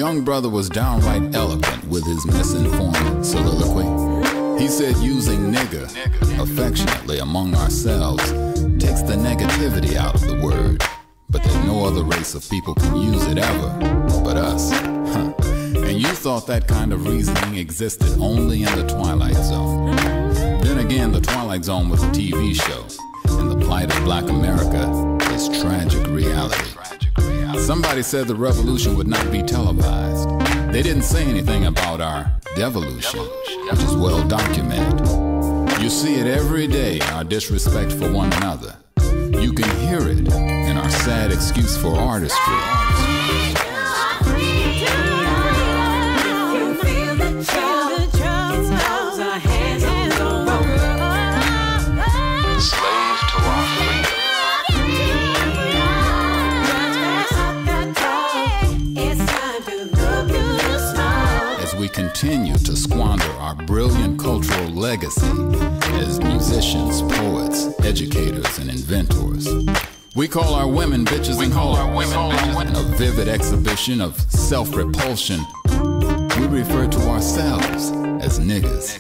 young brother was downright eloquent with his misinformed soliloquy. He said using nigger affectionately among ourselves takes the negativity out of the word, but that no other race of people can use it ever but us. And you thought that kind of reasoning existed only in the Twilight Zone. Then again, the Twilight Zone was a TV show, and the plight of black America is tragic reality. Somebody said the revolution would not be televised. They didn't say anything about our devolution, which is well documented. You see it every day, our disrespect for one another. You can hear it in our sad excuse for artistry. We continue to squander our brilliant cultural legacy as musicians, poets, educators, and inventors. We call our women bitches and hoes. In a vivid exhibition of self-repulsion, we refer to ourselves as niggas.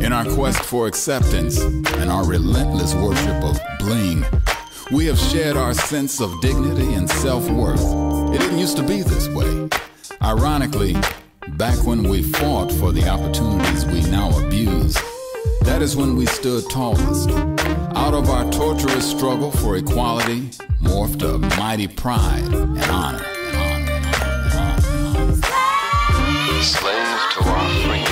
In our quest for acceptance and our relentless worship of bling, we have shared our sense of dignity and self-worth. It didn't used to be this way. Ironically, back when we fought for the opportunities we now abuse, that is when we stood tallest. Out of our torturous struggle for equality morphed a mighty pride and honor. Slaves to our freedom.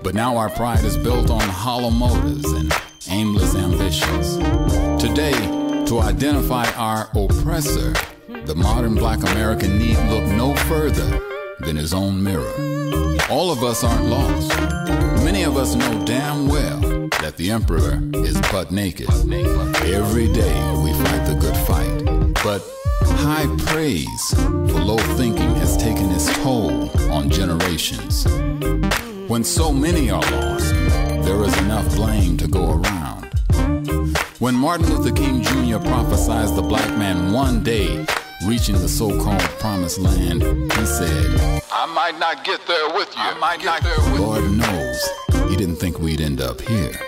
But now our pride is built on hollow motives and aimless ambitions. Today, to identify our oppressor, the modern black American need look no further than his own mirror. All of us aren't lost. Many of us know damn well that the emperor is butt naked. Every day we fight the good fight. But high praise for low thinking has taken its toll on generations. When so many are lost, there is enough blame to go around. When Martin Luther King Jr. prophesied the black man one day reaching the so-called promised land, he said, I might not get there with you. Lord knows, he didn't think we'd end up here.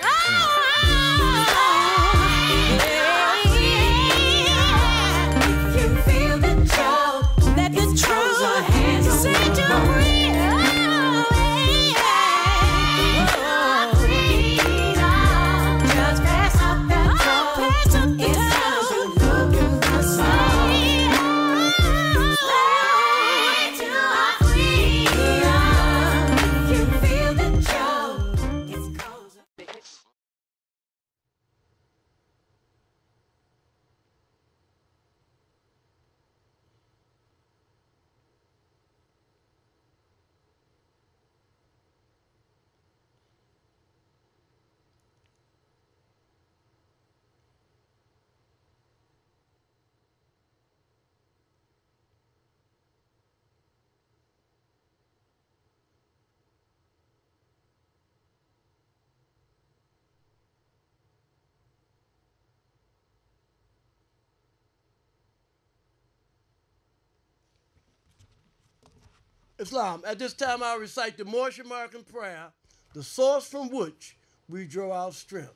Islam. At this time, I recite the Moorish American prayer, the source from which we draw our strength.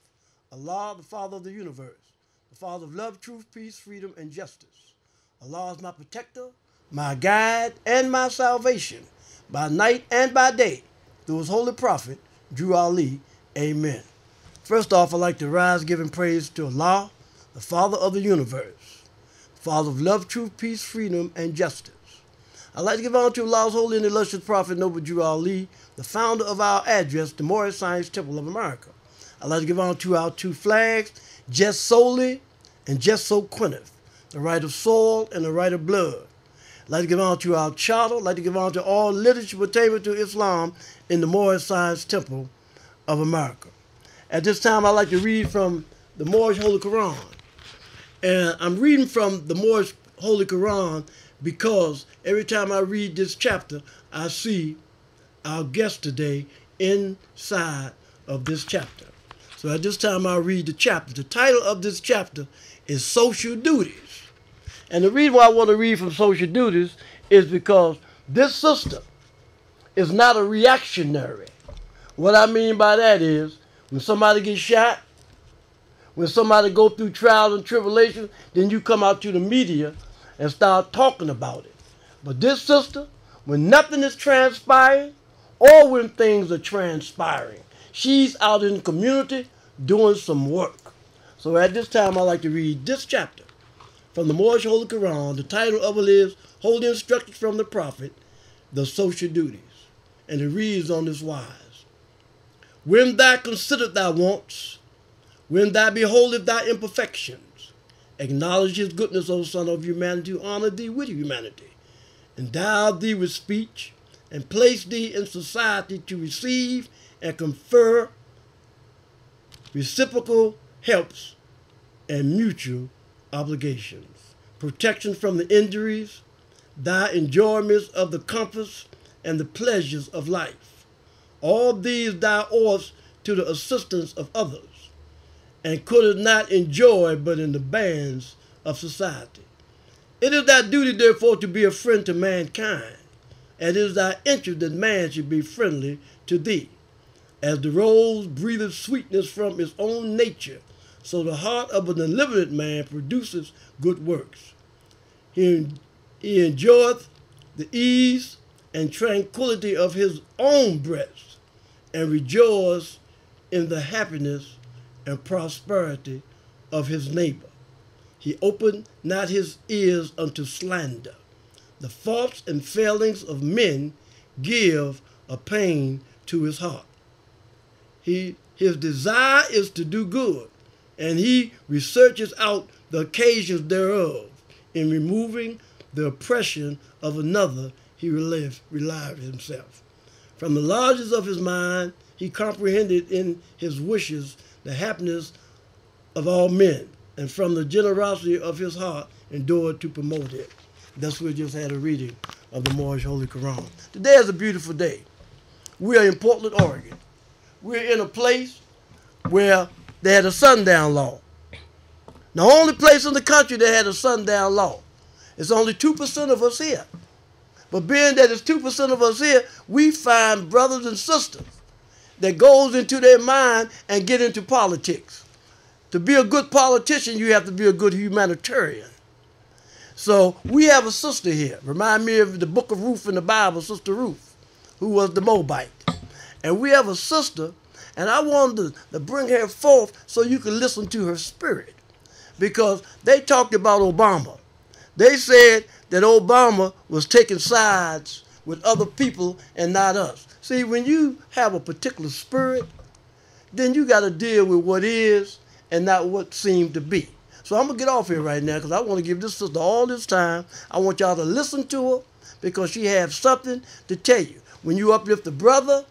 Allah, the Father of the universe, the Father of love, truth, peace, freedom, and justice. Allah is my protector, my guide, and my salvation, by night and by day, through his holy prophet, Drew Ali. Amen. First off, I'd like to rise giving praise to Allah, the Father of the universe, the Father of love, truth, peace, freedom, and justice. I'd like to give honor to Allah's holy and illustrious prophet, Noble Drew Ali, the founder of our address, the Moorish Science Temple of America. I'd like to give honor to our two flags, Just Solely and Just So Quinneth, the right of soil and the right of blood. I'd like to give honor to our charter. I'd like to give honor to all literature pertaining to Islam in the Moorish Science Temple of America. At this time, I'd like to read from the Moorish Holy Quran. And I'm reading from the Moorish Holy Quran because every time I read this chapter, I see our guest today inside of this chapter. So at this time, I'll read the chapter. The title of this chapter is Social Duties. And the reason why I want to read from Social Duties is because this sister is not a reactionary. What I mean by that is, when somebody gets shot, when somebody go through trials and tribulations, then you come out to the media and start talking about it. But this sister, when nothing is transpiring, or when things are transpiring, she's out in the community doing some work. So at this time, I'd like to read this chapter from the Moorish Holy Quran. The title of it is Holy Instructions from the Prophet, the Social Duties. And it reads on this wise. When thou consider thy wants, when thou beholdest thy imperfections, acknowledge his goodness, O Son of humanity, honor thee with humanity, endow thee with speech, and place thee in society to receive and confer reciprocal helps and mutual obligations, protection from the injuries, thy enjoyments of the comforts and the pleasures of life. All these thou oughtest to the assistance of others, and couldst not enjoy but in the bands of society. It is thy duty, therefore, to be a friend to mankind, and it is thy interest that man should be friendly to thee. As the rose breatheth sweetness from its own nature, so the heart of an illiterate man produces good works. He enjoyeth the ease and tranquility of his own breast, and rejoices in the happiness and prosperity of his neighbor. He opened not his ears unto slander. The faults and failings of men give a pain to his heart. His desire is to do good, and he researches out the occasions thereof. In removing the oppression of another, he relieved himself. From the largest of his mind, he comprehended in his wishes the happiness of all men, and from the generosity of his heart, endured to promote it. Thus, we just had a reading of the Moorish Holy Quran. Today is a beautiful day. We are in Portland, Oregon. We're in a place where they had a sundown law. The only place in the country that had a sundown law. It's only 2% of us here. But being that it's 2% of us here, we find brothers and sisters that goes into their mind and get into politics. To be a good politician, you have to be a good humanitarian. So we have a sister here. Remind me of the book of Ruth in the Bible, Sister Ruth, who was the Moabite. And we have a sister, and I wanted to bring her forth so you can listen to her spirit. Because they talked about Obama. They said that Obama was taking sides with other people and not us. See, when you have a particular spirit, then you got to deal with what is and not what seemed to be. So I'm going to get off here right now because I want to give this sister all this time. I want y'all to listen to her because she has something to tell you. When you uplift the brother,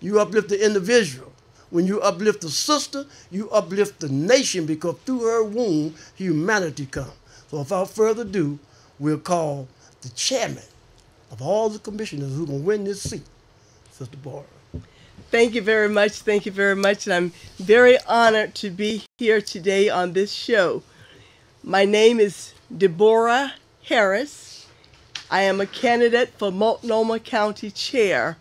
you uplift the individual. When you uplift the sister, you uplift the nation because through her womb, humanity comes. So without further ado, we'll call the chairman of all the commissioners who are going to win this seat, Sister Barbara. Thank you very much. Thank you very much. And I'm very honored to be here today on this show. My name is Deborah Harris. I am a candidate for Multnomah County Chair.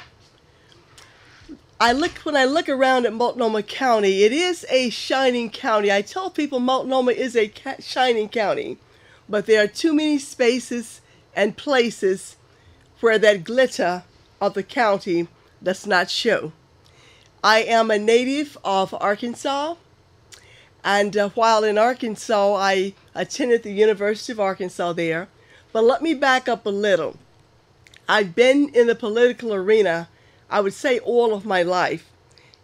When I look around at Multnomah County, it is a shining county. I tell people Multnomah is a shining county, but there are too many spaces and places where that glitter of the county does not show. I am a native of Arkansas, and while in Arkansas, I attended the University of Arkansas there. But let me back up a little. I've been in the political arena, I would say, all of my life,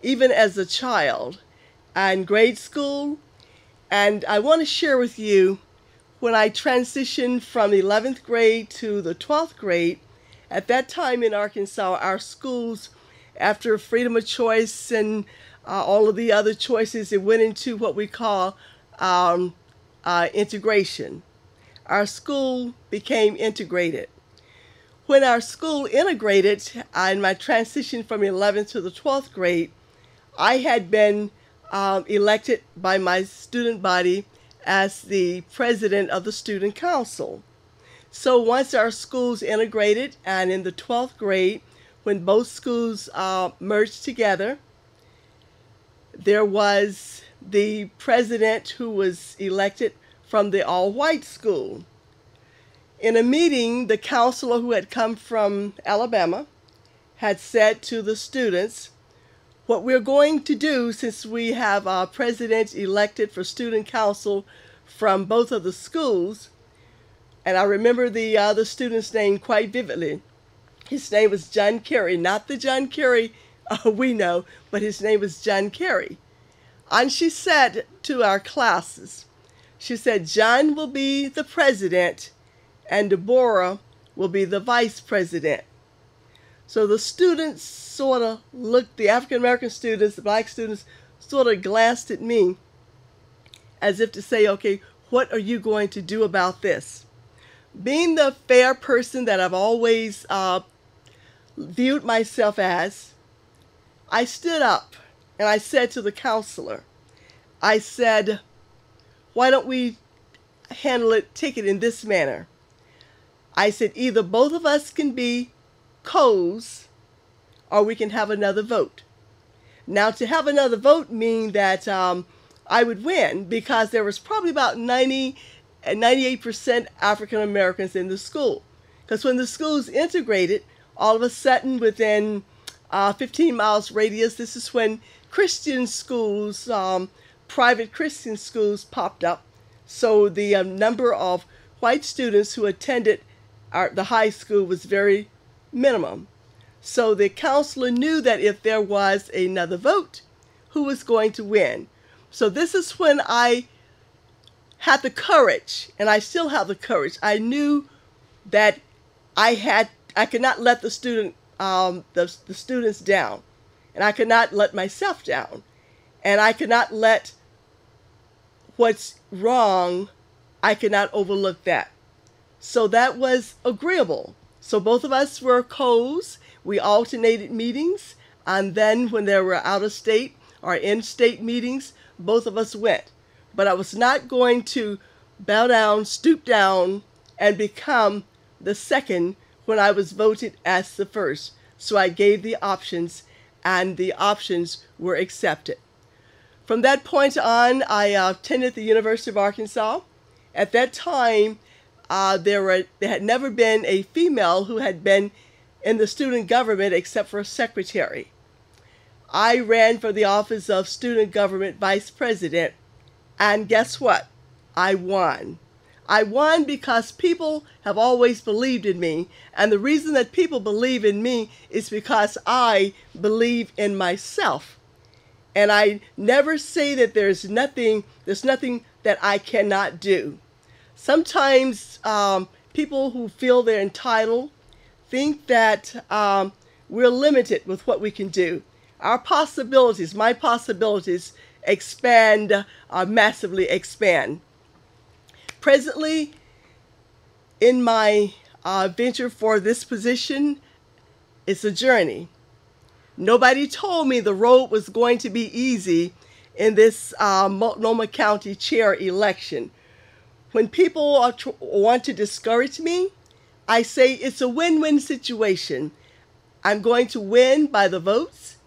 even as a child and grade school. And I want to share with you when I transitioned from the 11th grade to the 12th grade. At that time in Arkansas, our schools, after freedom of choice and all of the other choices, it went into what we call integration. our school became integrated. When our school integrated, in my transition from 11th to the 12th grade, I had been elected by my student body as the president of the student council. So once our schools integrated, and in the 12th grade, when both schools merged together, there was the president who was elected from the all-white school. In a meeting, the counselor who had come from Alabama had said to the students, what we're going to do, since we have our president elected for student council from both of the schools, and I remember the student's name quite vividly. His name was John Kerry, not the John Kerry we know, but his name was John Kerry. And she said to our classes, she said, John will be the president and Deborah will be the vice president. So the students sort of looked, the African American students, the black students sort of glanced at me as if to say, okay, what are you going to do about this? Being the fair person that I've always viewed myself as, I stood up and I said to the counselor, I said, why don't we take it in this manner? I said, either both of us can be co's or we can have another vote. Now, to have another vote means that I would win, because there was probably about 98% African Americans in the school. Because when the schools integrated, all of a sudden within 15 miles radius, this is when Christian schools, private Christian schools popped up. So the number of white students who attended the high school was very minimum. So the counselor knew that if there was another vote, who was going to win. So this is when I had the courage, and I still have the courage. I knew that I could not let the students down, and I could not let myself down, and I could not let what's wrong, I could not overlook that. So that was agreeable. So both of us were co's. We alternated meetings, and then when there were out-of-state or in-state meetings, both of us went. But I was not going to bow down, stoop down, and become the second when I was voted as the first. So I gave the options, and the options were accepted. From that point on, I attended the University of Arkansas. At that time, there had never been a female who had been in the student government except for a secretary. I ran for the office of student government vice president, and guess what? I won. I won because people have always believed in me, and the reason that people believe in me is because I believe in myself. And I never say that there's nothing that I cannot do. Sometimes people who feel they're entitled think that we're limited with what we can do. Our possibilities, my possibilities, massively expand. Presently, in my venture for this position, it's a journey. Nobody told me the road was going to be easy in this Multnomah County chair election. When people want to discourage me, I say it's a win-win situation. I'm going to win by the votes,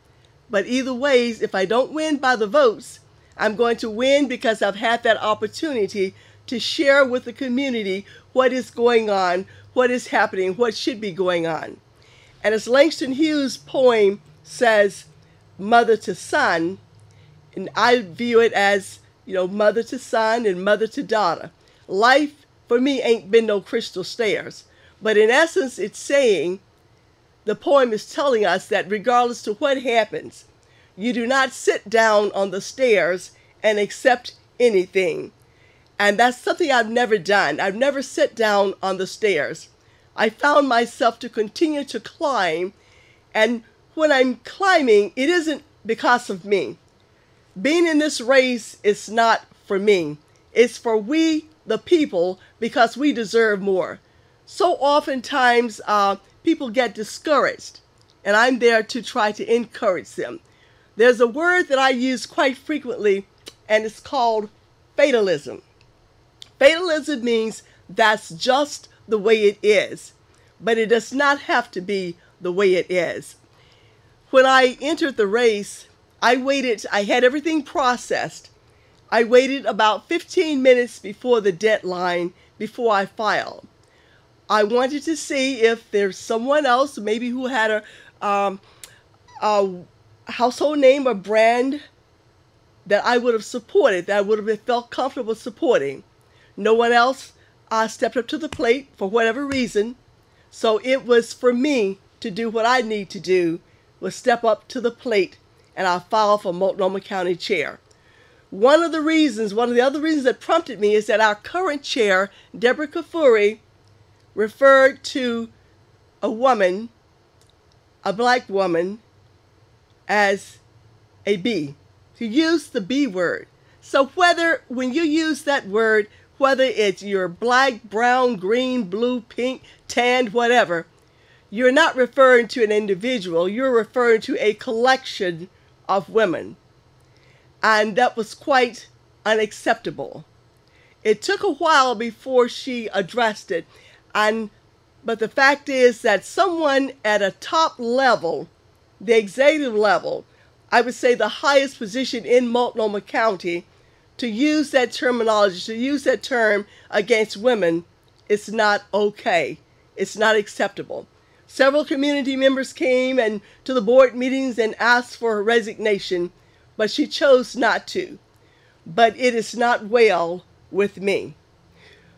but either ways, if I don't win by the votes, I'm going to win because I've had that opportunity to share with the community what is going on, what is happening, what should be going on. And as Langston Hughes' poem says, mother to son, and I view it as, mother to son and mother to daughter. Life for me ain't been no crystal stairs, but in essence it's saying, the poem is telling us that regardless to what happens, you do not sit down on the stairs and accept anything. And that's something I've never done. I've never sat down on the stairs. I found myself to continue to climb, and when I'm climbing, it isn't because of me. Being in this race is not for me. It's for we the people because we deserve more. So oftentimes people get discouraged, and I'm there to try to encourage them. There's a word that I use quite frequently, and it's called fatalism. Fatalism means that's just the way it is, but it does not have to be the way it is. When I entered the race, I had everything processed. I waited about 15 minutes before the deadline before I filed. I wanted to see if there's someone else, maybe who had a household name or brand that I would have supported, that I would have felt comfortable supporting. No one else stepped up to the plate for whatever reason. So it was for me to do what I need to do, was step up to the plate, and I filed for Multnomah County Chair. One of the other reasons that prompted me is that our current chair, Deborah Kafuri, referred to a woman, a black woman, as a B. He used the B word. So when you use that word, whether it's you're black, brown, green, blue, pink, tanned, whatever, you're not referring to an individual, you're referring to a collection of women. And that was quite unacceptable. It took a while before she addressed it, but the fact is that someone at a top level, the executive level, I would say the highest position in Multnomah County, to use that terminology, to use that term against women, it's not okay. It's not acceptable. Several community members came to the board meetings and asked for her resignation, but she chose not to. But it is not well with me.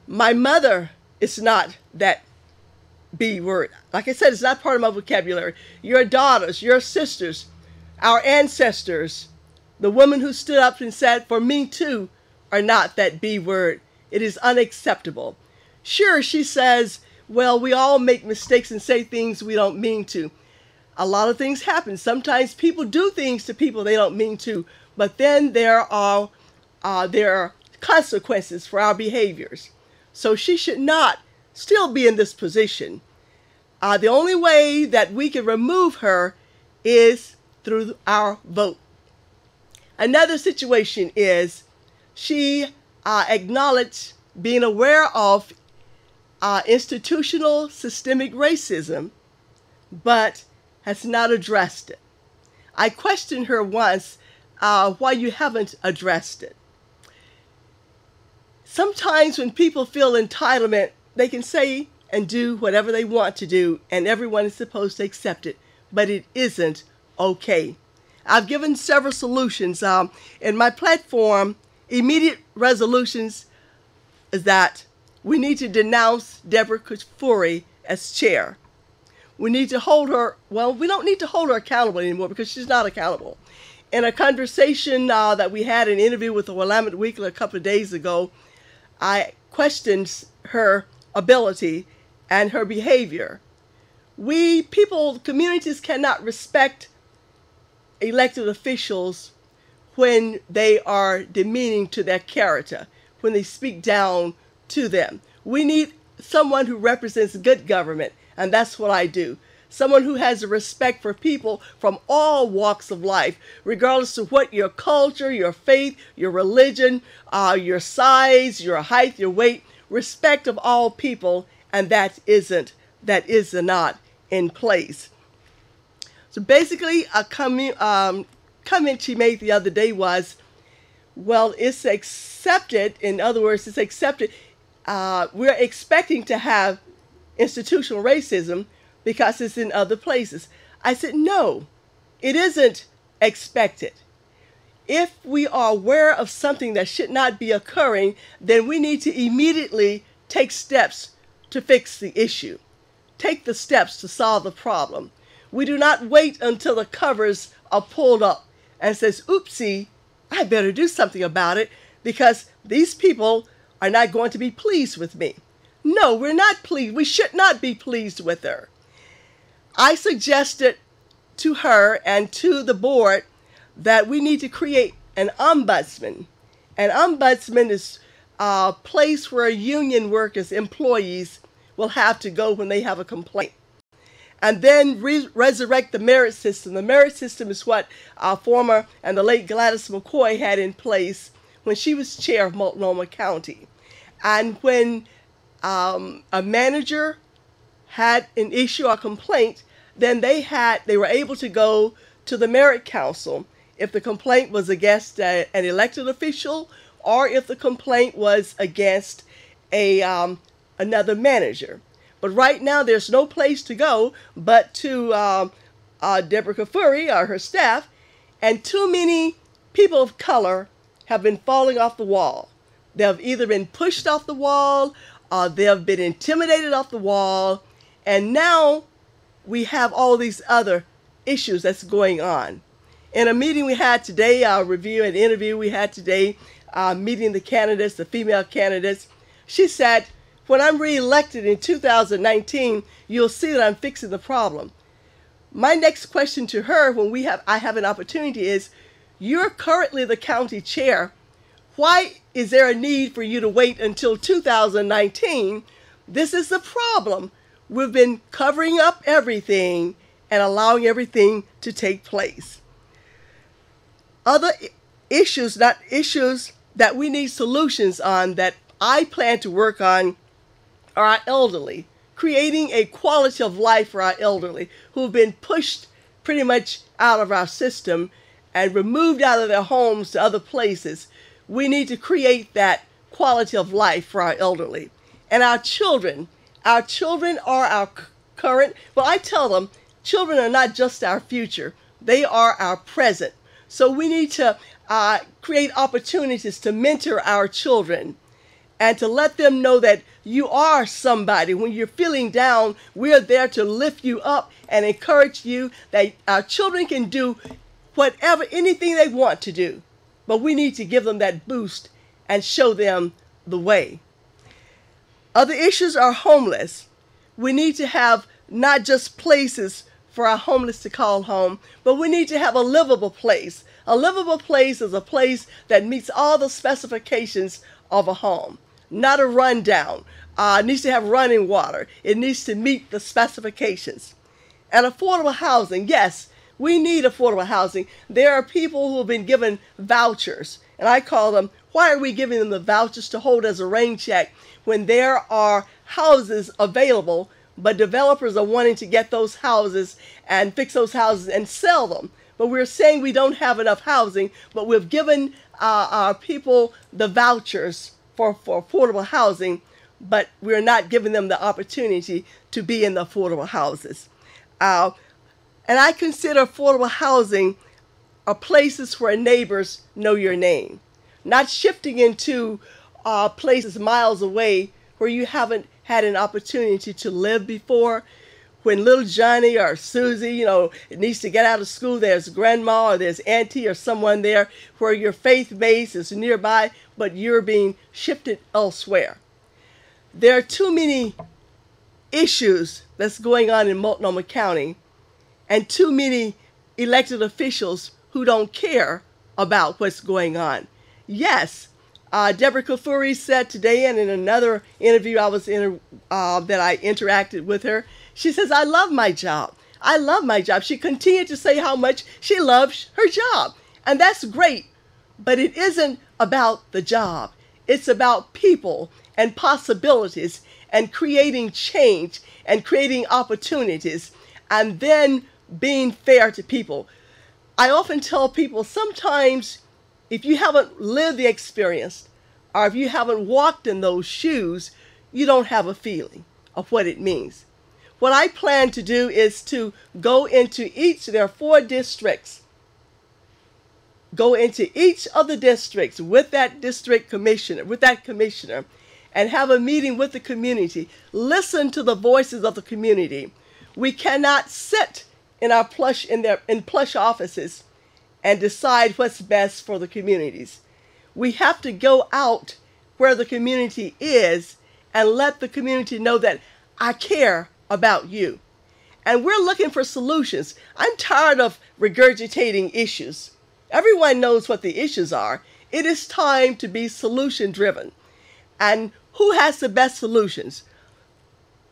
My mother is not that B word. Like I said, it's not part of my vocabulary. Your daughters, your sisters, our ancestors, the women who stood up and said, for me too, are not that B word. It is unacceptable. Sure, she says, well, we all make mistakes and say things we don't mean to. A lot of things happen. Sometimes people do things to people they don't mean to, but then there are consequences for our behaviors. So she should not still be in this position. The only way that we can remove her is through our vote. Another situation is she acknowledged being aware of institutional systemic racism, but has not addressed it. I questioned her once why you haven't addressed it. Sometimes when people feel entitlement, they can say and do whatever they want to do, and everyone is supposed to accept it, but it isn't okay. I've given several solutions. In my platform, immediate resolutions is that we need to denounce Deborah Kafuri as chair. We need to hold her, well, we don't need to hold her accountable anymore because she's not accountable. In a conversation that we had, an interview with the Willamette Weekly a couple of days ago, I questioned her ability and her behavior. Communities cannot respect elected officials when they are demeaning to their character, when they speak down to them. We need someone who represents good government, and that's what I do. Someone who has a respect for people from all walks of life, regardless of what your culture, your faith, your religion, your size, your height, your weight, respect of all people, and that is not in place. So basically, a comment she made the other day was, well, it's accepted. In other words, it's accepted. We're expecting to have institutional racism because it's in other places. I said, no, it isn't expected. If we are aware of something that should not be occurring, then we need to immediately take steps to fix the issue. Take the steps to solve the problem. We do not wait until the covers are pulled up and says, oopsie, I better do something about it because these people are not going to be pleased with me. No, we're not pleased. We should not be pleased with her. I suggested to her and to the board that we need to create an ombudsman. An ombudsman is place where union workers, employees, will have to go when they have a complaint. And then resurrect the merit system. The merit system is what our former and the late Gladys McCoy had in place when she was chair of Multnomah County. And when a manager had an issue or complaint, then they were able to go to the merit council if the complaint was against an elected official or if the complaint was against another manager. But right now, there's no place to go but to Deborah Kafuri or her staff, and too many people of color have been falling off the wall. They have either been pushed off the wall, or they have been intimidated off the wall, and now we have all these other issues that's going on. In a meeting we had today, our review and interview we had today, meeting the candidates, the female candidates, she said, when I'm reelected in 2019, you'll see that I'm fixing the problem. My next question to her when I have an opportunity is, you're currently the county chair. Why is there a need for you to wait until 2019? This is the problem. We've been covering up everything and allowing everything to take place. Other issues, not issues that we need solutions on that I plan to work on, are our elderly, creating a quality of life for our elderly who've been pushed pretty much out of our system and removed out of their homes to other places. We need to create that quality of life for our elderly. And our children are our current, well, I tell them, children are not just our future, they are our present. So we need to create opportunities to mentor our children and to let them know that you are somebody. When you're feeling down, we're there to lift you up and encourage you, that our children can do whatever, anything they want to do. But we need to give them that boost and show them the way. Other issues are homeless. We need to have not just places for our homeless to call home, but we need to have a livable place. A livable place is a place that meets all the specifications of a home, not a rundown. It needs to have running water. It needs to meet the specifications. And affordable housing, yes, we need affordable housing. There are people who have been given vouchers, and I call them, why are we giving them the vouchers to hold as a rain check when there are houses available, but developers are wanting to get those houses and fix those houses and sell them? But we're saying we don't have enough housing, but we've given our people the vouchers for affordable housing, but we're not giving them the opportunity to be in the affordable houses. And I consider affordable housing are places where neighbors know your name, not shifting into places miles away where you haven't had an opportunity to live before. When little Johnny or Susie, needs to get out of school, there's grandma or there's auntie or someone there where your faith base is nearby, but you're being shifted elsewhere. There are too many issues that's going on in Multnomah County and too many elected officials who don't care about what's going on. Yes, Deborah Kafuri said today, and in another interview that I interacted with her, she says, I love my job. I love my job. She continued to say how much she loves her job. And that's great. But it isn't about the job. It's about people and possibilities and creating change and creating opportunities and then being fair to people. I often tell people sometimes if you haven't lived the experience or if you haven't walked in those shoes, you don't have a feeling of what it means. What I plan to do is to go into there are 4 districts, go into each of the districts with that commissioner, and have a meeting with the community. Listen to the voices of the community. We cannot sit in our plush offices and decide what's best for the communities. We have to go out where the community is and let the community know that I care about you. And we're looking for solutions. I'm tired of regurgitating issues. Everyone knows what the issues are. It is time to be solution driven. And who has the best solutions?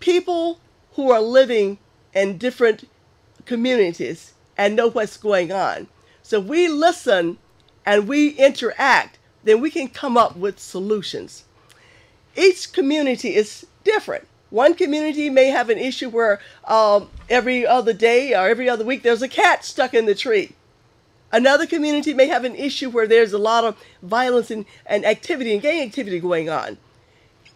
People who are living in different communities and know what's going on. So if we listen and we interact, then we can come up with solutions. Each community is different. One community may have an issue where every other day or every other week there's a cat stuck in the tree. Another community may have an issue where there's a lot of violence and activity and gang activity going on.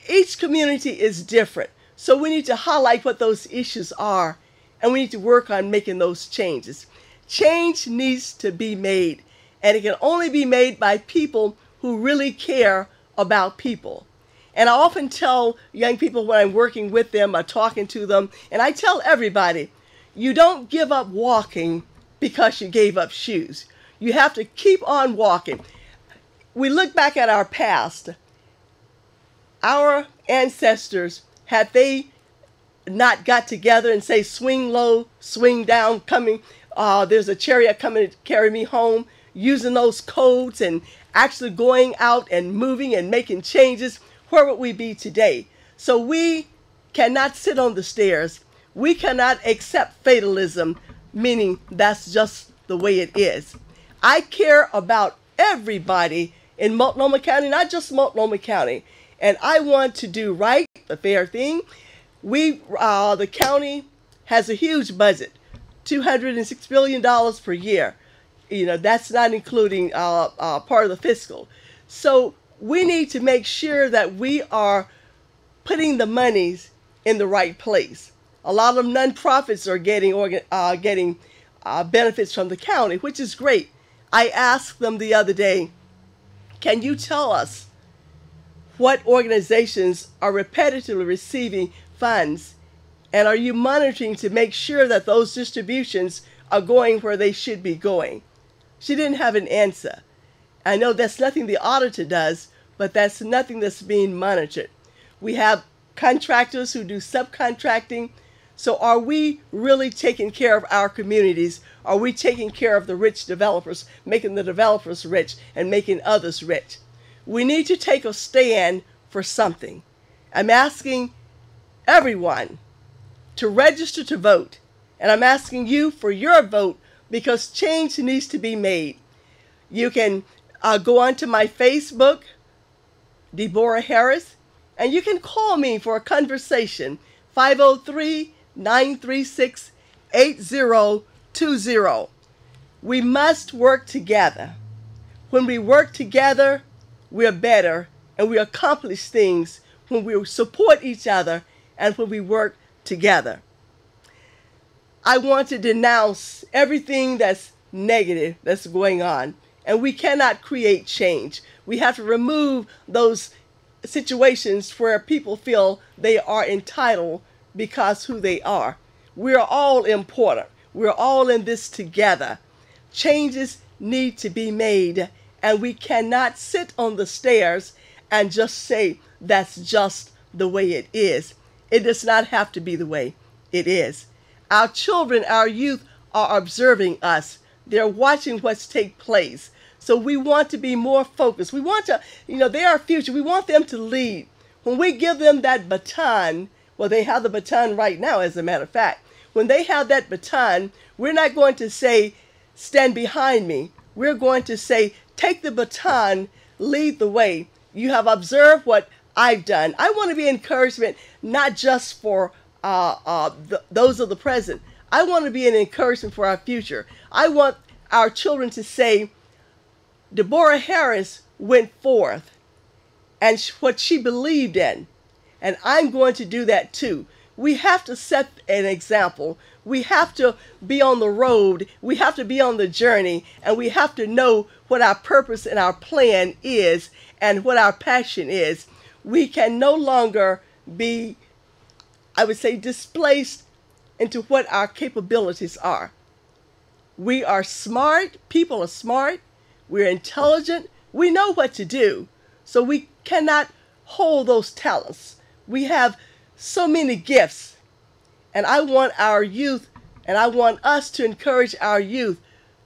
Each community is different. So we need to highlight what those issues are, and we need to work on making those changes. Change needs to be made, and it can only be made by people who really care about people. And I often tell young people when I'm working with them or talking to them, and I tell everybody, you don't give up walking because you gave up shoes. You have to keep on walking. We look back at our past. Our ancestors, had they not got together and say, swing low, swing down, coming, there's a chariot coming to carry me home, using those codes and actually going out and moving and making changes, where would we be today? So we cannot sit on the stairs. We cannot accept fatalism, meaning that's just the way it is. I care about everybody in Multnomah County, not just Multnomah County. And I want to do right, the fair thing. The county has a huge budget, $206 billion per year. You know, that's not including part of the fiscal. So we need to make sure that we are putting the monies in the right place. A lot of nonprofits are getting benefits from the county, which is great. I asked them the other day, can you tell us what organizations are repetitively receiving funds, and are you monitoring to make sure that those distributions are going where they should be going? She didn't have an answer. I know that's nothing the auditor does, but that's nothing that's being monitored. We have contractors who do subcontracting. So are we really taking care of our communities? Are we taking care of the rich developers, making the developers rich and making others rich? We need to take a stand for something. I'm asking everyone to register to vote, and I'm asking you for your vote because change needs to be made. You can go onto my Facebook, Deborah Harris, and you can call me for a conversation, 503-936-8020. We must work together. When we work together, we're better, and we accomplish things when we support each other and when we work together. I want to denounce everything that's negative that's going on, and we cannot create change. We have to remove those situations where people feel they are entitled because who they are. We're all important. We're all in this together. Changes need to be made, and we cannot sit on the stairs and just say that's just the way it is. It does not have to be the way it is. Our children, our youth are observing us. They're watching what's take place. So we want to be more focused. We want to, they're our future. We want them to lead. When we give them that baton, well, they have the baton right now, as a matter of fact. When they have that baton, we're not going to say, stand behind me. We're going to say, take the baton, lead the way. You have observed what I've done. I want to be encouragement, not just for those of the present. I want to be an encouragement for our future. I want our children to say, Deborah Harris went forth and what she believed in, and I'm going to do that too. We have to set an example. We have to be on the road. We have to be on the journey, and we have to know what our purpose and our plan is and what our passion is. We can no longer be, I would say, displaced into what our capabilities are. We are smart. People are smart. We're intelligent. We know what to do. So we cannot hold those talents. We have so many gifts. And I want our youth, and I want us to encourage our youth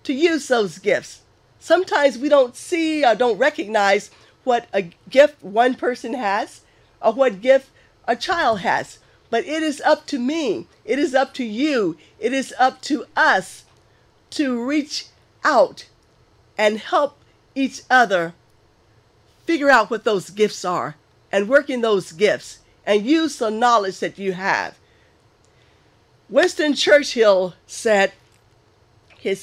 to use those gifts. Sometimes we don't see or don't recognize what a gift one person has or what gift a child has. But it is up to me. It is up to you. It is up to us to reach out and help each other figure out what those gifts are and work in those gifts and use the knowledge that you have. Winston Churchill said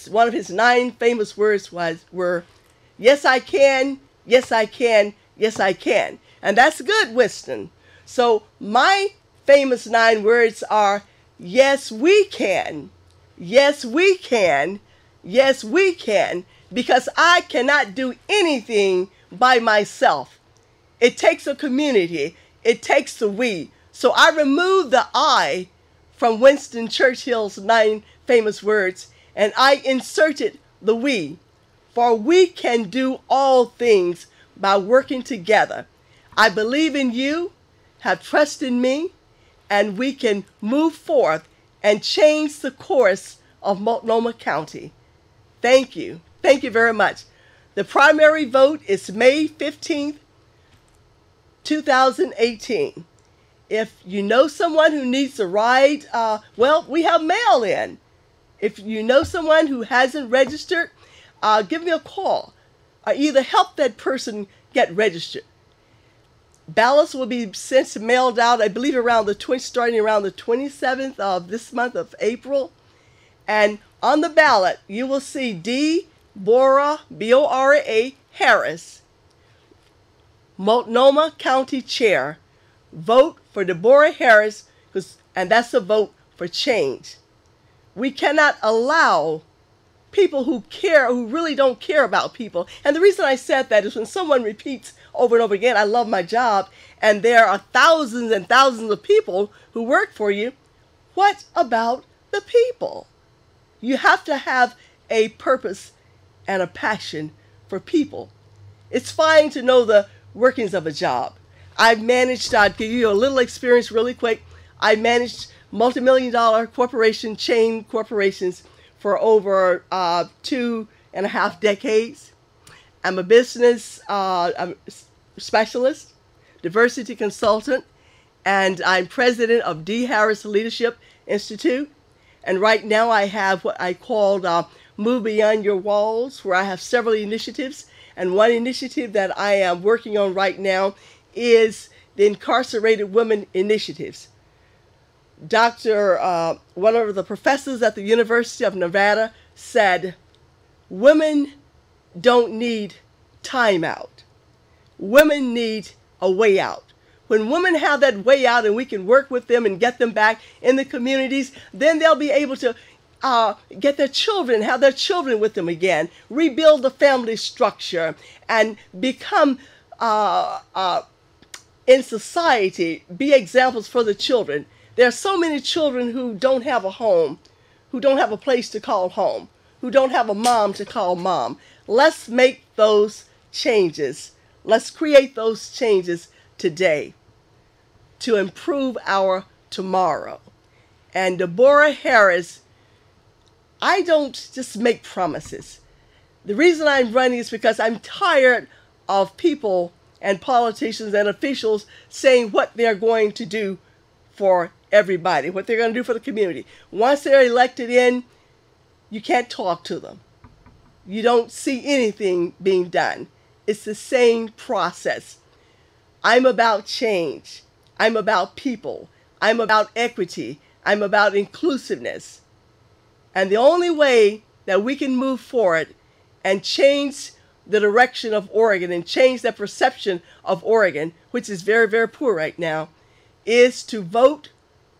one of his 9 famous words were, "Yes, I can, yes, I can, yes, I can." And that's good, Winston. So my famous 9 words are, yes, we can, yes, we can, yes, we can, because I cannot do anything by myself. It takes a community. It takes the we. So I removed the I from Winston Churchill's 9 famous words, and I inserted the we. For we can do all things by working together. I believe in you, have trust in me, and we can move forth and change the course of Multnomah County. Thank you. Thank you very much. The primary vote is May 15th, 2018. If you know someone who needs a ride, we have mail-in. If you know someone who hasn't registered, give me a call. Or either help that person get registered. Ballots will be mailed out, I believe, starting around the 27th of this month of April. And on the ballot, you will see Deborah, B-O-R-A, Harris, Multnomah County Chair. Vote for Deborah Harris, and that's a vote for change. We cannot allow people who really don't care about people. And the reason I said that is when someone repeats over and over again, "I love my job," and there are thousands and thousands of people who work for you, what about the people? You have to have a purpose and a passion for people. It's fine to know the workings of a job. I've managed, I'll give you a little experience really quick. I managed multi-million-dollar chain corporations for over 2.5 decades. I'm a business specialist, diversity consultant, and I'm president of D. Harris Leadership Institute. And right now I have what I called Move Beyond Your Walls, where I have several initiatives. And one initiative that I am working on right now is the Incarcerated Women Initiatives. One of the professors at the University of Nevada said, women don't need time out. Women need a way out. When women have that way out and we can work with them and get them back in the communities, then they'll be able to get their children, have their children with them again, rebuild the family structure, and become in society, be examples for the children. There are so many children who don't have a home, who don't have a place to call home, who don't have a mom to call mom. Let's make those changes. Let's create those changes today to improve our tomorrow. And Deborah Harris, I don't just make promises. The reason I'm running is because I'm tired of people and politicians and officials saying what they're going to do for everybody, what they're going to do for the community. Once they're elected in, you can't talk to them. You don't see anything being done. It's the same process. I'm about change. I'm about people. I'm about equity. I'm about inclusiveness. And the only way that we can move forward and change the direction of Oregon and change the perception of Oregon, which is very, very poor right now, is to vote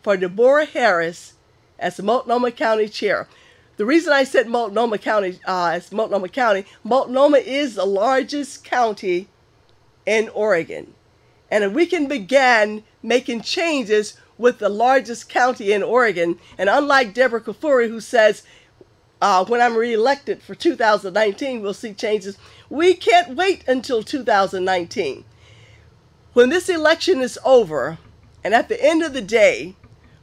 for Deborah Harris as the Multnomah County Chair. The reason I said Multnomah County Multnomah is the largest county in Oregon. And if we can begin making changes with the largest county in Oregon, and unlike Deborah Kafuri, who says, when I'm reelected for 2019, we'll see changes, we can't wait until 2019. When this election is over, and at the end of the day,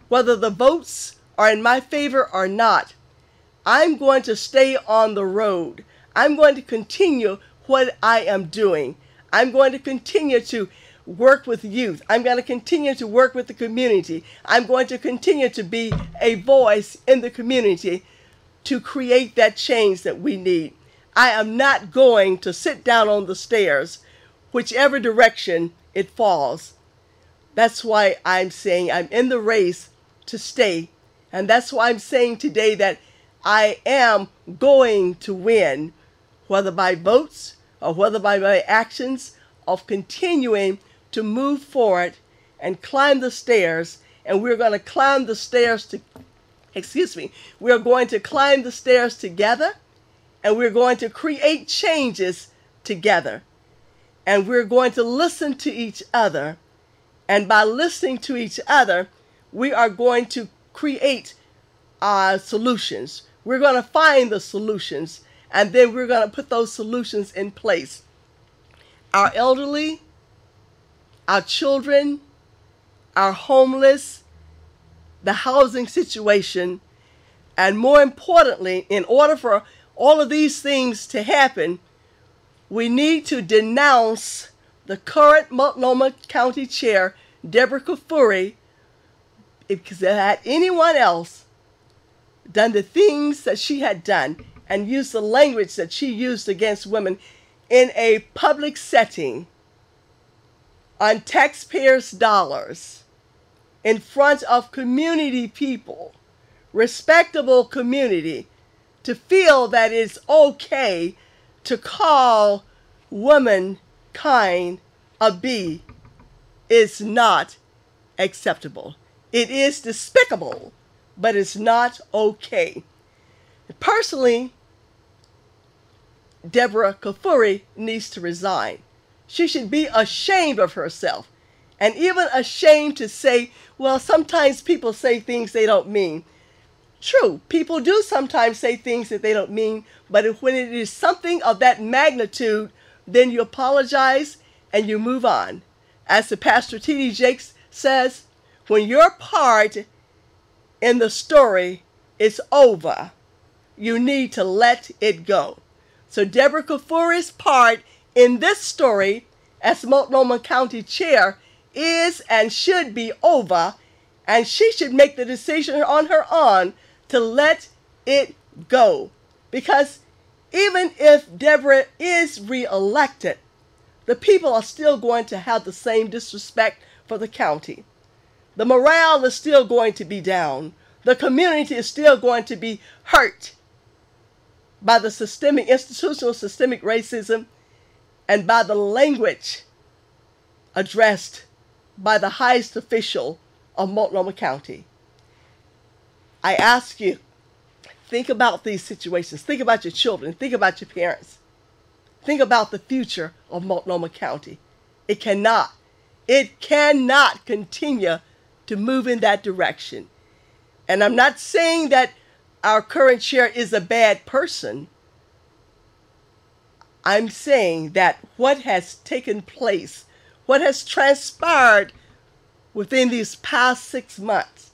whether the votes are in my favor or not, I'm going to stay on the road. I'm going to continue what I am doing. I'm going to continue to work with youth. I'm going to continue to work with the community. I'm going to continue to be a voice in the community to create that change that we need. I am not going to sit down on the stairs, whichever direction it falls. That's why I'm saying I'm in the race to stay. And that's why I'm saying today that I am going to win, whether by votes or whether by my actions of continuing to move forward and climb the stairs. And we're going to climb the stairs we're going to climb the stairs together, and we're going to create changes together. And we're going to listen to each other. And by listening to each other, we are going to create solutions. We're going to find the solutions, and then we're going to put those solutions in place. Our elderly, our children, our homeless, the housing situation, and more importantly, in order for all of these things to happen, we need to denounce the current Multnomah County Chair, Deborah Kafuri, because had anyone else done the things that she had done and used the language that she used against women in a public setting on taxpayers' dollars, in front of community people, respectable community, to feel that it's okay to call womankind a bee is not acceptable. It is despicable, but it's not okay. Personally, Deborah Kafuri needs to resign. She should be ashamed of herself, and even ashamed to say, well, sometimes people say things they don't mean. True, people do sometimes say things that they don't mean, but when it is something of that magnitude, then you apologize and you move on. As the Pastor T.D. Jakes says, when your part in the story is over, you need to let it go. So Deborah Kafuri's part in this story as Multnomah County Chair is and should be over, and she should make the decision on her own to let it go. Because even if Deborah is reelected, the people are still going to have the same disrespect for the county. The morale is still going to be down. The community is still going to be hurt by the institutional systemic racism and by the language addressed by the highest official of Multnomah County. I ask you, think about these situations. Think about your children. Think about your parents. Think about the future of Multnomah County. It cannot continue to move in that direction. And I'm not saying that our current chair is a bad person. I'm saying that what has taken place, what has transpired within these past 6 months,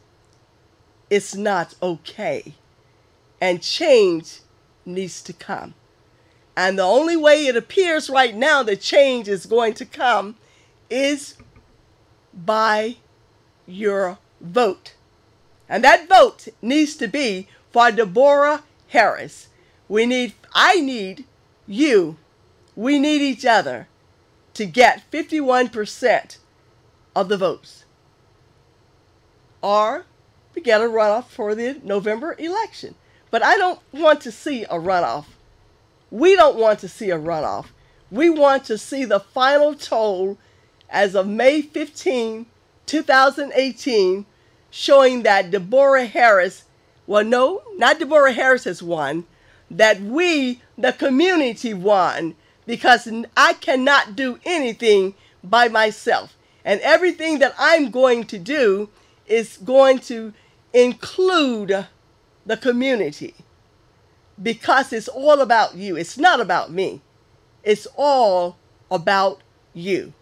is not okay. And change needs to come. And the only way it appears right now that change is going to come is by your vote. And that vote needs to be for Deborah Harris. I need you, we need each other to get 51% of the votes. Or we get a runoff for the November election. But I don't want to see a runoff. We don't want to see a runoff. We want to see the final toll as of May 15, 2018, showing that Deborah Harris, well, no, not Deborah Harris has won, that we, the community, won, because I cannot do anything by myself. And everything that I'm going to do is going to include the community, because it's all about you. It's not about me. It's all about you.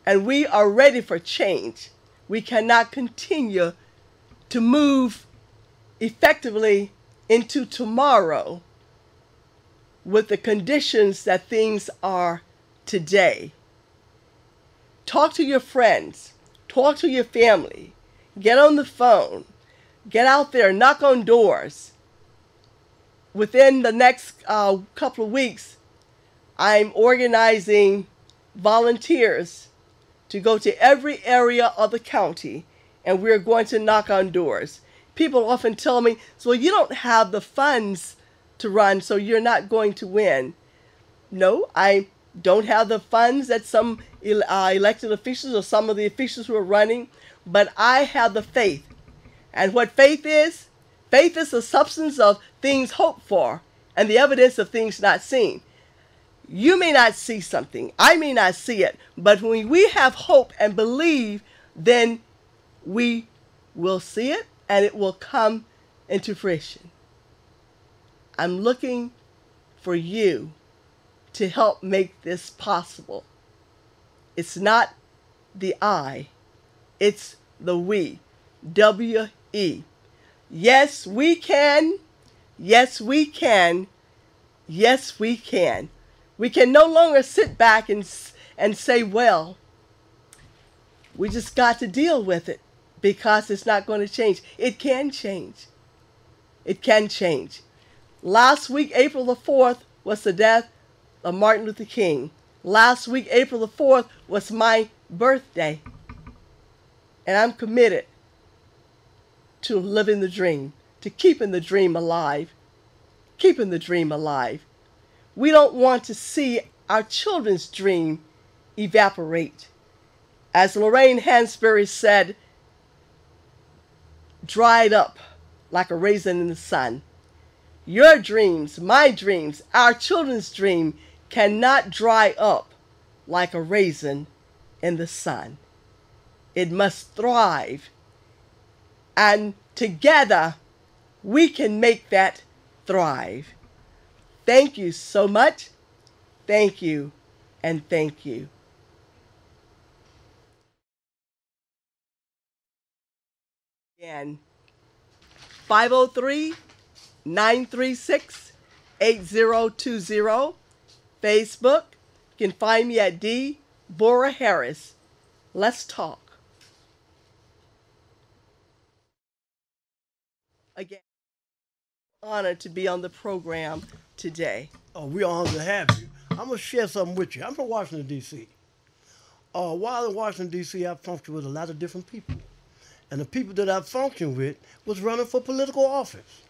And we are ready for change. We cannot continue to move effectively into tomorrow with the conditions that things are today. Talk to your friends. Talk to your family. Get on the phone. Get out there. Knock on doors. Within the next couple of weeks, I'm organizing volunteers to go to every area of the county, and we're going to knock on doors. People often tell me, so you don't have the funds to run, so you're not going to win. No, I don't have the funds that some elected officials or some of the officials who are running, but I have the faith. And what faith is the substance of things hoped for and the evidence of things not seen. You may not see something, I may not see it, but when we have hope and believe, then we will see it and it will come into fruition. I'm looking for you to help make this possible. It's not the I, it's the we. W-E. Yes, we can. Yes, we can. Yes, we can. We can no longer sit back and say, well, we just got to deal with it because it's not going to change. It can change. It can change. Last week, April the 4th, was the death of Martin Luther King. Last week, April the 4th, was my birthday. And I'm committed to living the dream, to keeping the dream alive. Keeping the dream alive. We don't want to see our children's dream evaporate. As Lorraine Hansberry said, dried up like a raisin in the sun. Your dreams, my dreams, our children's dream cannot dry up like a raisin in the sun. It must thrive. And together, we can make that thrive. Thank you so much. Thank you and thank you. Again, 503-936-8020. Facebook. You can find me at D. Bora Harris. Let's talk. Again, honored to be on the program today. Oh, we're honored to have you. I'm going to share something with you. I'm from Washington, D.C. While in Washington, D.C., I functioned with a lot of different people. And the people that I functioned with was running for political office.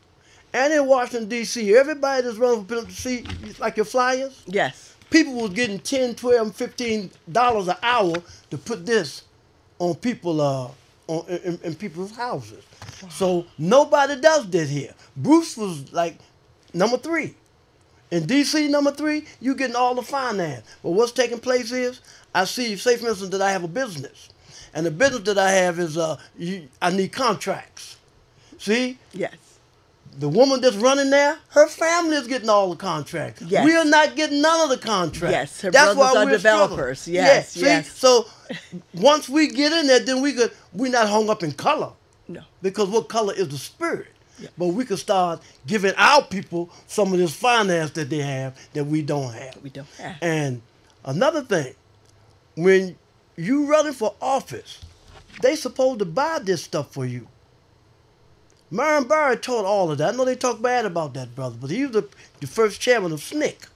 And in Washington, D.C., everybody that's running for political, see, like your flyers? Yes. People was getting $10, $12, $15 an hour to put this on people, in people's houses. Wow. So nobody does this here. Bruce was like number 3. In D.C., number 3, you getting all the finance. But what's taking place is, I see, say for instance, that I have a business. And the business that I have is, I need contracts. See? Yes. The woman that's running there, her family is getting all the contracts. Yes. We are not getting none of the contracts. Yes, her that's brothers why are we're developers. Struggling. Yes, yeah, yes. See? So once we get in there, then we're not hung up in color. No. Because what color is the spirit? Yes. But we can start giving our people some of this finance that they have that we don't have. We don't have. And another thing, when you running for office, they supposed to buy this stuff for you. Myron Barrett taught all of that. I know they talk bad about that brother, but he was the first chairman of SNCC.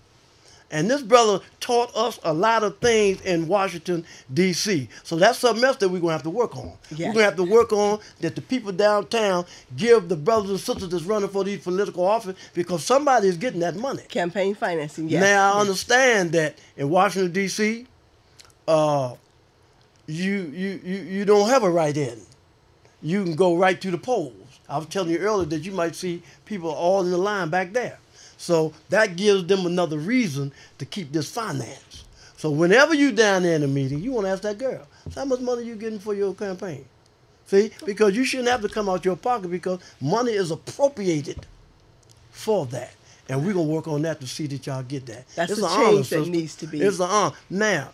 And this brother taught us a lot of things in Washington, D.C. So that's something else that we're going to have to work on. Yes. We're going to have to work on that the people downtown give the brothers and sisters that's running for these political office because somebody is getting that money. Campaign financing, yes. Now, I understand that in Washington, D.C., you don't have a write-in. You can go right to the polls. I was telling you earlier that you might see people all in the line back there. So that gives them another reason to keep this finance. So whenever you down there in a meeting, you want to ask that girl, how much money you getting for your campaign? See? Because you shouldn't have to come out your pocket because money is appropriated for that. And we're going to work on that to see that y'all get that. That's it's the change that needs to be. It's an honor. Now,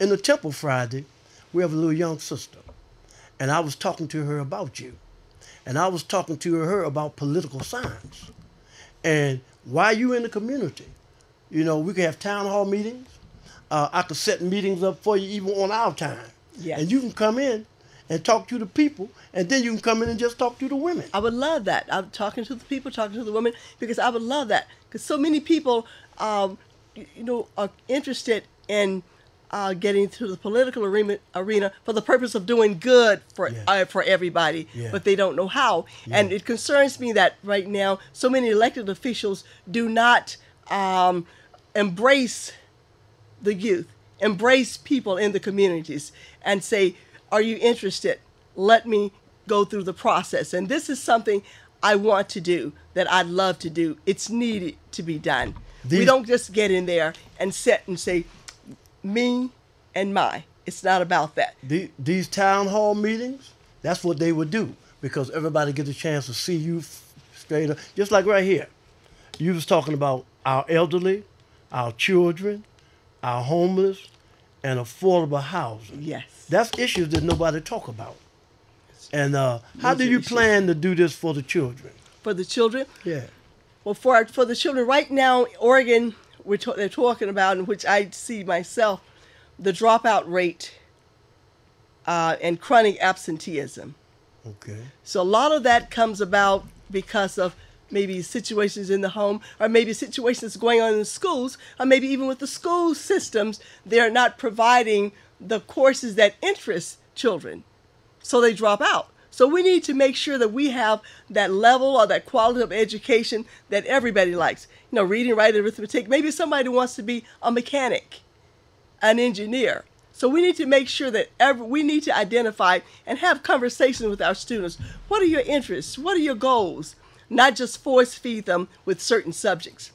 in the Temple Friday, we have a little young sister. And I was talking to her about you. And I was talking to her about political science. And while you in the community, you know, we can have town hall meetings. I could set meetings up for you even on our time. Yes. And you can come in and talk to the people, and then you can come in and just talk to the women. I would love that. I'm talking to the people, talking to the women, because I would love that. Because so many people, are interested in getting to the political arena for the purpose of doing good for everybody, but they don't know how. And it concerns me that right now so many elected officials do not embrace the youth, embrace people in the communities, and say, are you interested? Let me go through the process. And this is something I want to do, that I'd love to do. It's needed to be done. We don't just get in there and sit and say, me and my. It's not about that. These town hall meetings, that's what they would do, because everybody gets a chance to see you straight up. Just like right here. You was talking about our elderly, our children, our homeless, and affordable housing. Yes. That's issues that nobody talk about. And how do you plan to do this for the children? For the children? Yeah. Well, for the children, right now, Oregon, they're talking about, in which I see myself, the dropout rate and chronic absenteeism. Okay. So a lot of that comes about because of maybe situations in the home, or maybe situations going on in the schools, or maybe even with the school systems, they're not providing the courses that interest children, so they drop out. So we need to make sure that we have that level or that quality of education that everybody likes. Reading, writing, arithmetic. Maybe somebody wants to be a mechanic, an engineer. So we need to make sure that we need to identify and have conversations with our students. What are your interests? What are your goals? Not just force feed them with certain subjects.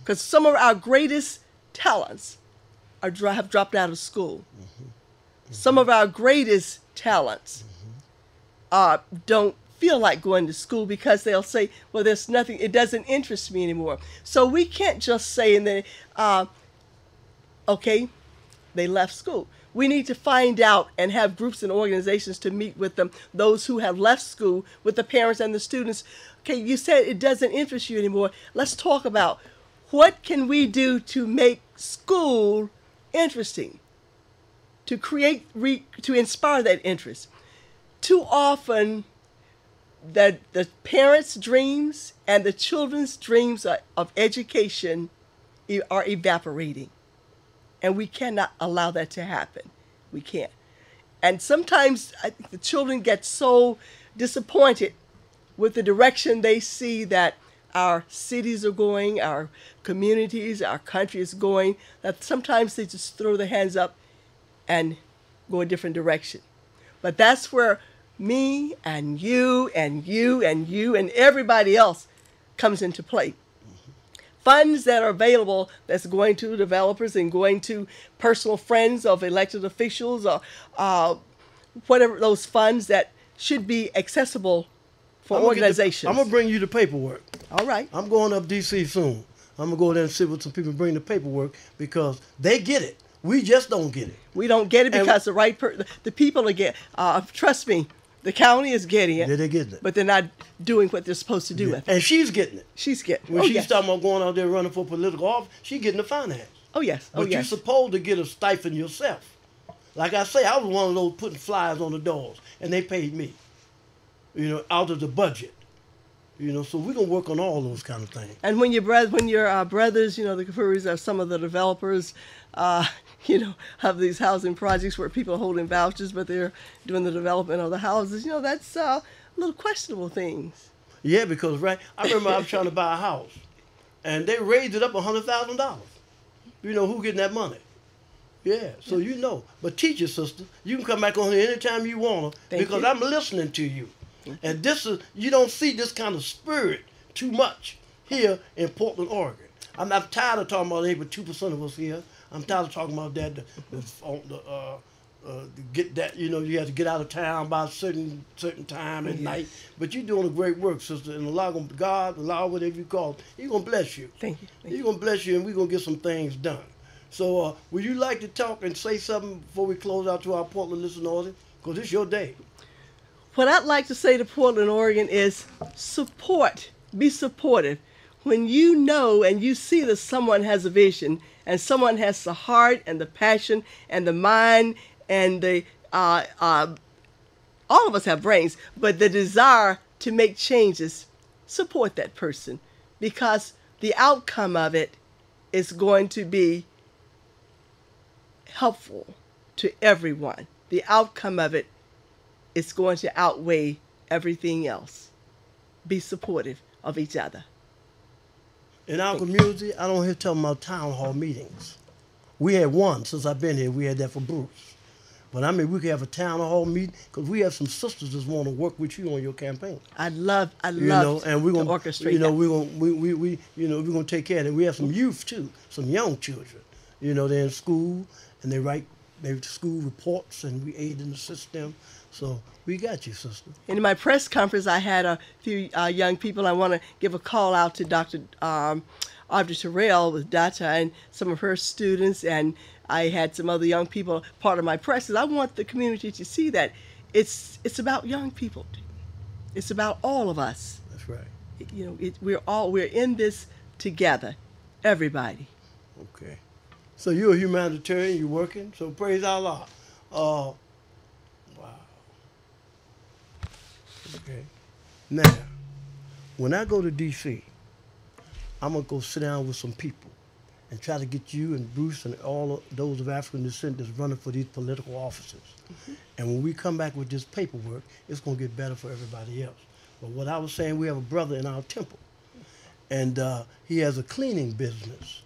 Because some of our greatest talents have dropped out of school. Some of our greatest talents don't feel like going to school because they'll say, well, there's nothing, it doesn't interest me anymore. So we can't just say, and then, okay, they left school. We need to find out and have groups and organizations to meet with them, those who have left school, with the parents and the students. Okay, you said it doesn't interest you anymore. Let's talk about what can we do to make school interesting, to to inspire that interest. Too often, the parents' dreams and the children's dreams of education are evaporating. And we cannot allow that to happen. We can't. And sometimes I think the children get so disappointed with the direction they see that our cities are going, our communities, our country is going, that sometimes they just throw their hands up and go a different direction. But that's where me and you and you and you and everybody else comes into play. Funds that are available that's going to developers and going to personal friends of elected officials, or whatever, those funds that should be accessible for organizations. I'm going to bring you the paperwork. All right. I'm going up D.C. soon. I'm going to go there and sit with some people and bring the paperwork, because they get it. We just don't get it. We don't get it because the people are getting, trust me, the county is getting it. They're getting it. But they're not doing what they're supposed to do with it. And she's getting it. She's getting it. When she's talking about going out there running for political office, she's getting the finance. Oh, yes. But you're supposed to get a stipend yourself. Like I say, I was one of those putting flyers on the doors, and they paid me, out of the budget. So we're going to work on all those kind of things. And when your brothers, the Kafuris are some of the developers, have these housing projects where people are holding vouchers, but they're doing the development of the houses. That's little questionable things. Yeah, because, I remember I was trying to buy a house, and they raised it up $100,000. Who getting that money? Yeah, so But teacher, sister, you can come back on here anytime you want to, because I'm listening to you. And you don't see this kind of spirit too much here in Portland, Oregon. I'm not tired of talking about but 2% of us here. I'm tired of talking about that. Get that, you have to get out of town by a certain time at night. But you're doing a great work, sister. And God, whatever you call it, He's gonna bless you. Thank you. He's gonna bless you, and we're gonna get some things done. So, would you like to talk and say something before we close out to our Portland listening audience? Because it's your day. What I'd like to say to Portland, Oregon is support. Be supportive. When you know and you see that someone has a vision and someone has the heart and the passion and the mind and the all of us have brains, but the desire to make changes, support that person, because the outcome of it is going to be helpful to everyone. The outcome of it is going to outweigh everything else. Be supportive of each other. In our community, I don't hear talking about town hall meetings. We had one since I've been here. We had that for Bruce. But I mean, we could have a town hall meeting because we have some sisters that want to work with you on your campaign. I'd love And we're gonna to orchestrate we're that. gonna take care of it. We have some youth too, some young children. They're in school and they write their school reports and we aid and assist them. So we got you, sister. In my press conference, I had a few young people. I want to give a call out to Dr. Audrey Terrell with DATA and some of her students, and I had some other young people part of my press. I want the community to see that it's about young people. It's about all of us. That's right. We're in this together, everybody. Okay. So you're a humanitarian. You're working. So praise Allah. Wow. Okay. Now, when I go to D.C., I'm going to go sit down with some people and try to get you and Bruce and all of those of African descent that's running for these political offices. Mm-hmm. And when we come back with this paperwork, it's going to get better for everybody else. But what I was saying, we have a brother in our temple, and he has a cleaning business.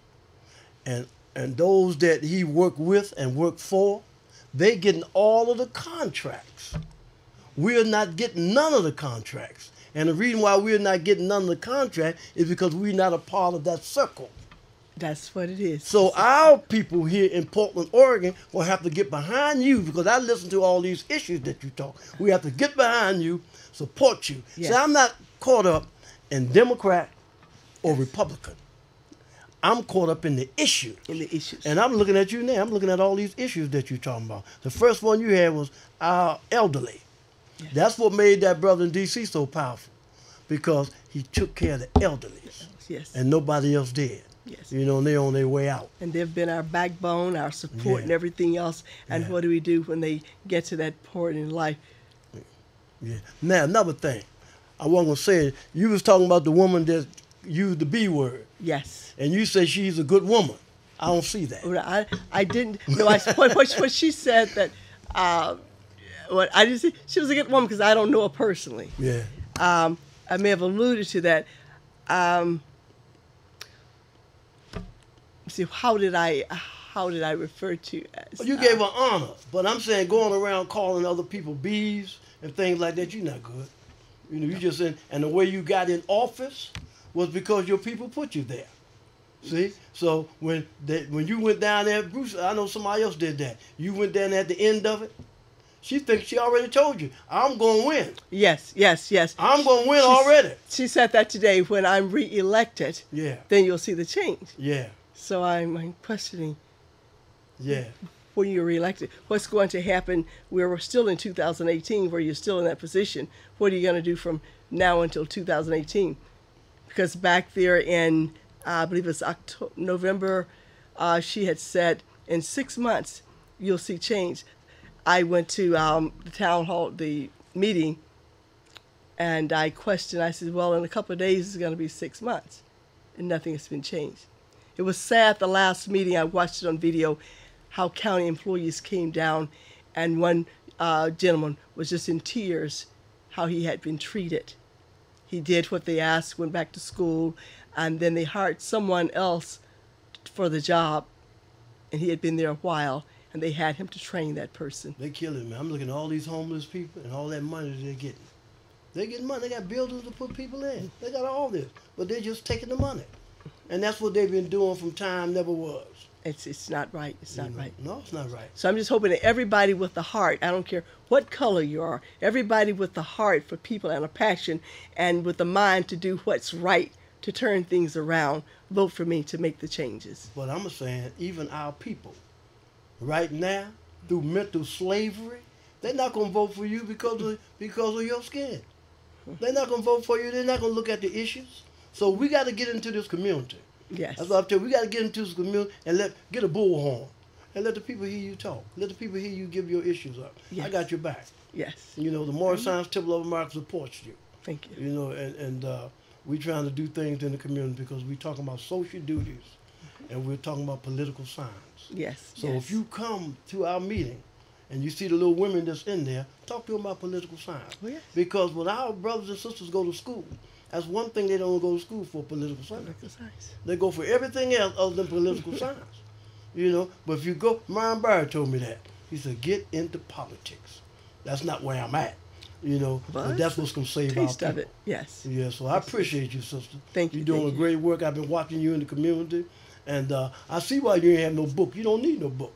And those that he worked with and worked for, they getting all of the contracts. We're not getting none of the contracts. And the reason why we're not getting none of the contract is because we're not a part of that circle. That's what it is. So our people here in Portland, Oregon, will have to get behind you, because I listen to all these issues that you talk. We have to get behind you, support you. Yes. See, I'm not caught up in Democrat or Republican. I'm caught up in the issue. In the issues. And I'm looking at you now. I'm looking at all these issues that you're talking about. The first one you had was our elderly. Yes. That's what made that brother in D.C. so powerful, because he took care of the elderly. Yes. And nobody else did. Yes. And they're on their way out. And they've been our backbone, our support, and everything else. And what do we do when they get to that point in life? Yeah. Now, another thing. I wasn't going to say it. You was talking about the woman that used the B word. Yes. And you say she's a good woman. I don't see that. I didn't. No, what she said that... What I didn't see, she was a good woman because I don't know her personally. Yeah. I may have alluded to that. See, how did I refer to? As, you gave her honor, but I'm saying going around calling other people bees and things like that, you're not good. You just and the way you got in office was because your people put you there. See, so when you went down there, Bruce, I know somebody else did that. You went down there at the end of it. She thinks she already told you, I'm going to win. Yes. I'm going to win already. She said that today, when I'm reelected, then you'll see the change. Yeah. So I'm questioning, yeah, when you're reelected, what's going to happen? We're still in 2018, where you're still in that position. What are you going to do from now until 2018? Because back there in, I believe it's November, she had said, in 6 months, you'll see change. I went to the town hall, the meeting, and I questioned. I said, well, in a couple of days, it's going to be 6 months, and nothing has been changed. It was sad, the last meeting, I watched it on video, how county employees came down, and one gentleman was just in tears, how he had been treated. He did what they asked, went back to school, and then they hired someone else for the job, and he had been there a while. And they had him to train that person. They killing me. I'm looking at all these homeless people and all that money that they're getting. They're getting money. They got buildings to put people in. They got all this. But they're just taking the money. And that's what they've been doing from time never was. It's not right. It's not right. No, it's not right. So I'm just hoping that everybody with the heart, I don't care what color you are, everybody with the heart for people and a passion and with the mind to do what's right, to turn things around, vote for me to make the changes. But I'm saying, even our people, right now, through mental slavery, they're not going to vote for you because of your skin. They're not going to vote for you. They're not going to look at the issues. So we got to get into this community. Yes. That's what I'm telling you. We got to get into the community and get a bullhorn and let the people hear you talk. Let the people hear you give your issues up. Yes. I got your back. Yes. You know, the Moorish Science Temple of America supports you. Thank you. You know, and we trying to do things in the community because we talking about social duties and we're talking about political science. Yes. So yes. if you come to our meeting and you see the little women that's in there, talk to them about political science. Oh, yes. Because when our brothers and sisters go to school, that's one thing they don't go to school for, political science. Political science. They go for everything else other than political science. You know, but if you go, Myron Barry told me that. He said, get into politics. That's not where I'm at. You know, but that's what's going to save our taste people. of it. Yes. Yeah, so I appreciate you, sister. Thank you. You're doing great work. I've been watching you in the community. And I see why you ain't have no book. You don't need no book.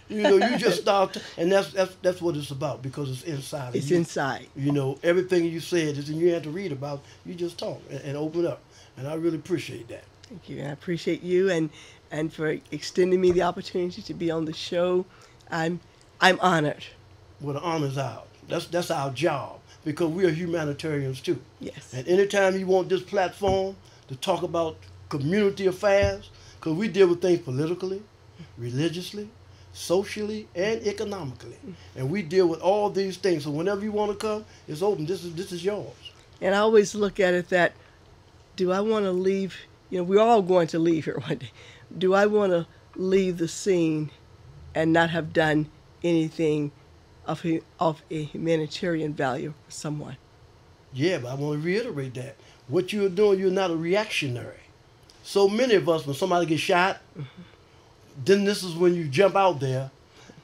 You know, you just start, and that's what it's about because it's inside of you. It's inside. You know, everything you said is, and you have to read about. You just talk and open up, and I really appreciate that. Thank you. I appreciate you and for extending me the opportunity to be on the show. I'm honored. Well, the honor's ours. That's our job because we are humanitarians too. Yes. And anytime you want this platform to talk about community affairs, because we deal with things politically, religiously, socially, and economically, and we deal with all these things. So whenever you want to come, it's open. This is yours. And I always look at it that, do I want to leave? You know, we're all going to leave here one day. Do I want to leave the scene and not have done anything of a humanitarian value for someone? Yeah, but I want to reiterate that. What you're doing, you're not a reactionary. So many of us, when somebody gets shot, then this is when you jump out there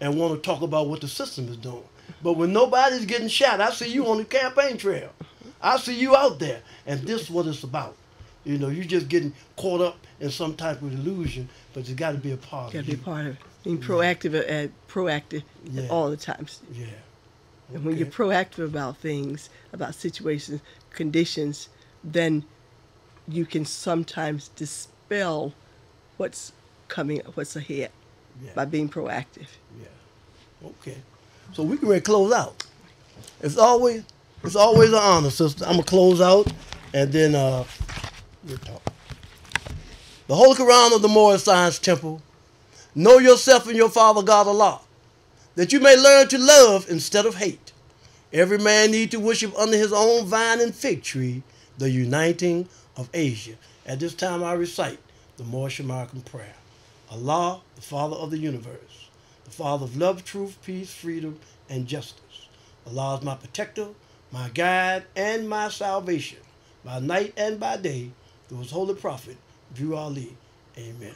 and want to talk about what the system is doing. But when nobody's getting shot, I see you on the campaign trail. I see you out there. And this is what it's about. You know, you're just getting caught up in some type of illusion, but you got to be a part of it. Got to be a part of it. Being proactive at all the times. Yeah. Okay. And when you're proactive about things, about situations, conditions, then you can sometimes dispel what's coming, what's ahead by being proactive. Yeah. Okay. So we can ready to close out. It's always an honor, sister. I'm gonna close out, and then we'll talk. The Holy Quran of the Moorish Science Temple. Know yourself and your Father God Allah, that you may learn to love instead of hate. Every man needs to worship under his own vine and fig tree, the uniting of Asia. At this time I recite the Moorish American prayer. Allah, the Father of the universe, the Father of love, truth, peace, freedom, and justice. Allah is my protector, my guide, and my salvation, by night and by day, through his holy prophet, Drew Ali. Amen.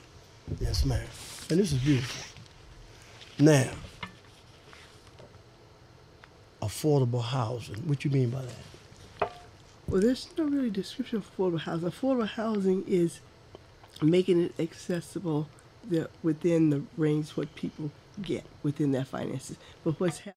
Yes, ma'am. And this is beautiful. Now, affordable housing. What you mean by that? Well, there's no really description of affordable housing. Affordable housing is making it accessible within the range what people get within their finances. But what's happening